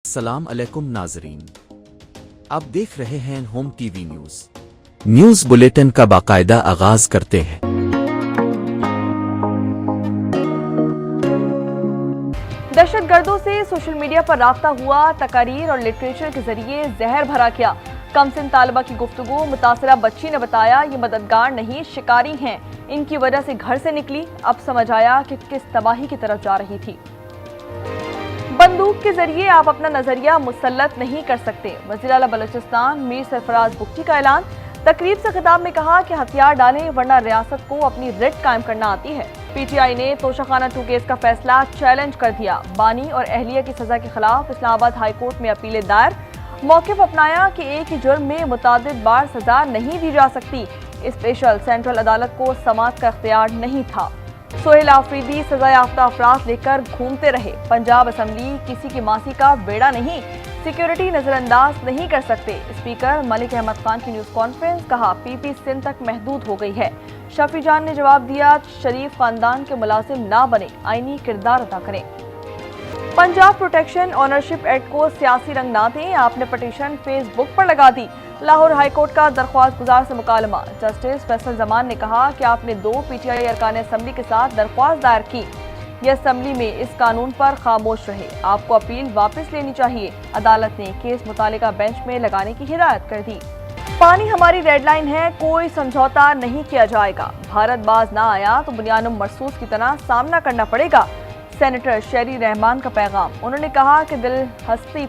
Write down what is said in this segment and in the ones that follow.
السلام علیکم ناظرین، آپ دیکھ رہے ہیں home T V news bulletin کا باقاعدہ آغاز کرتے ہیں۔ دہشت گردوں سے سوشل میڈیا پر رابطہ ہوا، تقاریر اور لٹریچر کے ذریعے زہر بھرا کیا۔ کم سن طالبہ کی گفتگو، متاثرہ بچی نے بتایا یہ مددگار نہیں شکاری ہیں، ان کی وجہ سے گھر سے نکلی، اب سمجھ آیا کہ کس تباہی کی طرف جا رہی تھی۔ بندوق کے ذریعے آپ اپنا نظریہ مسلط نہیں کر سکتے، وزیر اعلیٰ بلوچستان میر سرفراز بگٹی کا اعلان۔ تقریب سے خطاب میں کہا کہ ہتھیار ڈالیں ورنہ ریاست کو اپنی رٹ قائم کرنا آتی ہے۔ پی ٹی آئی نے توشہ خانہ 2 کیس کا فیصلہ چیلنج کر دیا، بانی اور اہلیہ کی سزا کے خلاف اسلام آباد ہائی کورٹ میں اپیلیں دائر۔ موقف اپنایا کہ ایک ہی جرم میں متعدد بار سزا نہیں دی جا سکتی، اسپیشل سینٹرل عدالت کو سماعت کا اختیار نہیں تھا۔ سہیل آفریدی سزا یافتہ افراد لے کر گھومتے رہے، پنجاب اسمبلی کسی کی ماسی کا بیڑا نہیں، سیکیورٹی نظر انداز نہیں کر سکتے۔ اسپیکر ملک احمد خان کی نیوز کانفرنس، کہا پی پی سندھ تک محدود ہو گئی ہے۔ شفیع جان نے جواب دیا، شریف خاندان کے ملازم نہ بنے، آئینی کردار ادا کریں۔ پنجاب پروٹیکشن آنرشپ ایکٹ کو سیاسی رنگ نہ دیں، آپ نے پٹیشن فیس بک پر لگا دی۔ لاہور ہائی کورٹ کا درخواست گزار سے مکالمہ، جسٹس فیصل زمان نے کہا کہ آپ نے 2 پی ٹی آئی ارکان اسمبلی کے ساتھ درخواست دائر کی، یہ اسمبلی میں اس قانون پر خاموش رہے، آپ کو اپیل واپس لینی چاہیے۔ عدالت نے کیس متعلقہ بینچ میں لگانے کی ہدایت کر دی۔ پانی ہماری ریڈ لائن ہے، کوئی سمجھوتا نہیں کیا جائے گا، بھارت باز نہ آیا تو بنیادم مرصوص کی طرح سامنا کرنا پڑے گا، سینیٹر شیری رحمان کا پیغام۔ انہوں نے کہا کہ دل ہستی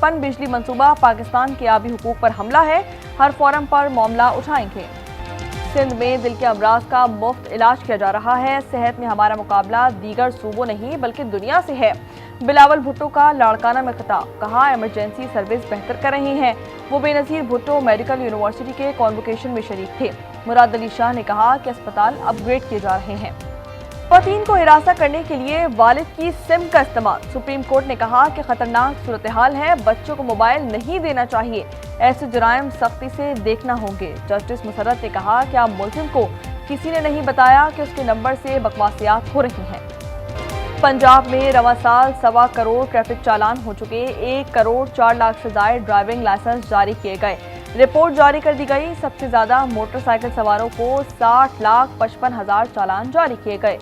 پن بجلی منصوبہ پاکستان کے آبی حقوق پر حملہ ہے، ہر فورم پر معاملہ اٹھائیں گے۔ سندھ میں دل کے امراض کا مفت علاج کیا جا رہا ہے، صحت میں ہمارا مقابلہ دیگر صوبوں نہیں بلکہ دنیا سے ہے۔ بلاول بھٹو کا لاڑکانہ میں خطاب، کہا ایمرجنسی سروس بہتر کر رہے ہیں۔ وہ بے نظیر بھٹو میڈیکل یونیورسٹی کے کانوکیشن میں شریک تھے۔ مراد علی شاہ نے کہا کہ اسپتال اپ گریڈ کیے جا رہے ہیں۔ خواتین کو ہراساں کرنے کے لیے والد کی سم کا استعمال، سپریم کورٹ نے کہا کہ خطرناک صورتحال ہے، بچوں کو موبائل نہیں دینا چاہیے، ایسے جرائم سختی سے دیکھنا ہوں گے۔ جسٹس مسرت نے کہا کہ اب ملزم کو کسی نے نہیں بتایا کہ اس کے نمبر سے بکواسیات ہو رہی ہیں۔ پنجاب میں رواں سال 1.25 کروڑ ٹریفک چالان ہو چکے، 1 کروڑ 4 لاکھ سے زائد ڈرائیونگ لائسنس جاری کیے گئے، رپورٹ جاری کر دی گئی۔ سب سے زیادہ موٹر سائیکل سواروں کو 60,55,000 چالان جاری کیے گئے۔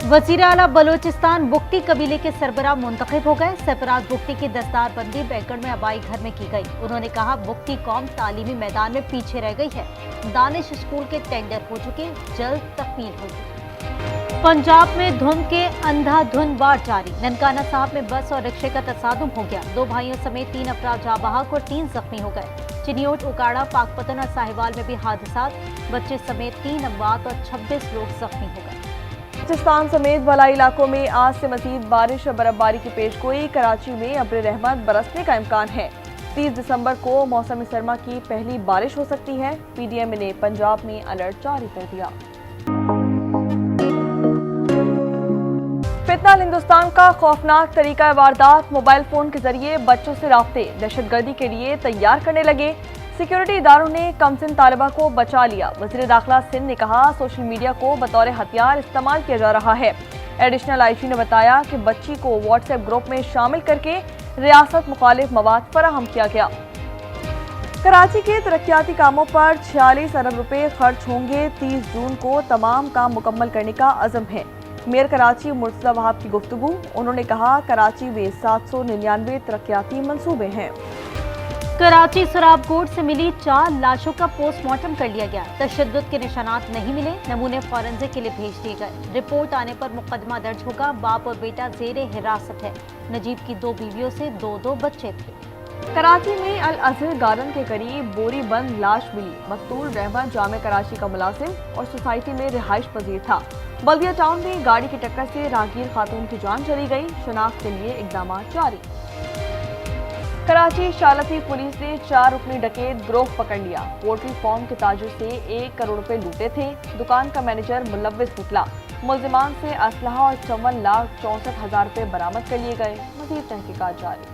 وزیر اعلیٰ بلوچستان بگٹی قبیلے کے سربراہ منتخب ہو گئے، سرفراز بگٹی کی دستار بندی بیکڑ میں آبائی گھر میں کی گئی۔ انہوں نے کہا بگٹی قوم تعلیمی میدان میں پیچھے رہ گئی ہے، دانش اسکول کے ٹینڈر ہو چکے، جلد تکمیل ہوگی۔ پنجاب میں دھند کے اندھا دھند وار جاری، ننکانہ صاحب میں بس اور رکشے کا تصادم ہو گیا، 2 بھائیوں سمیت 3 افراد جاں بحق اور 3 زخمی ہو گئے۔ چنیوٹ، اکاڑا، پاک پتن اور ساہیوال میں بھی حادثات، بچے سمیت 3 اموات اور 26 لوگ زخمی ہو گئے۔ بلوچستان سمیت بالائی علاقوں میں آج سے مزید بارش اور برف باری کی پیش گوئی، کراچی میں ابر رحمت برسنے کا امکان ہے، 30 دسمبر کو موسم سرما کی پہلی بارش ہو سکتی ہے، پی ڈی ایم نے پنجاب میں الرٹ جاری کر دیا۔ فتنہ ہندوستان کا خوفناک طریقہ واردات، موبائل فون کے ذریعے بچوں سے رابطے، دہشت گردی کے لیے تیار کرنے لگے، سیکیورٹی اداروں نے کم سن طالبہ کو بچا لیا۔ وزیر داخلہ سندھ نے کہا سوشل میڈیا کو بطور ہتھیار استعمال کیا جا رہا ہے۔ ایڈیشنل آئی جی نے بتایا کہ بچی کو واٹس ایپ گروپ میں شامل کر کے ریاست مخالف مواد فراہم کیا گیا۔ کراچی کے ترقیاتی کاموں پر 46 ارب روپے خرچ ہوں گے، 30 جون کو تمام کام مکمل کرنے کا عزم ہے۔ میئر کراچی مرتضی وہاب کی گفتگو، انہوں نے کہا کراچی میں 799 ترقیاتی منصوبے ہیں۔ کراچی سراب گوڈ سے ملی 4 لاشوں کا پوسٹ مارٹم کر لیا گیا، تشدد کے نشانات نہیں ملے، نمونے فورنزک کے لیے بھیج دیے گئے، رپورٹ آنے پر مقدمہ درج ہوگا۔ باپ اور بیٹا زیر حراست ہے، نجیب کی 2 بیویوں سے 2 بچے تھے۔ کراچی میں الازہر گارڈن کے قریب بوری بند لاش ملی، مقتول رحمت جامع کراچی کا ملازم اور سوسائٹی میں رہائش پذیر تھا۔ بلدیہ ٹاؤن میں گاڑی کی ٹکر سے راہگیر خاتون کی جان چلی گئی، شناخت کے لیے اقدامات جاری۔ کراچی شالتی پولیس نے 4 رکنی ڈکیت گروہ پکڑ لیا، پولٹری فارم کے تاجر سے 1 کروڑ روپے لوٹے تھے، دکان کا مینیجر ملوث نکلا، ملزمان سے اسلحہ اور 54,64,000 روپے برآمد کر لیے گئے، مزید تحقیقات جاری۔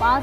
5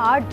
8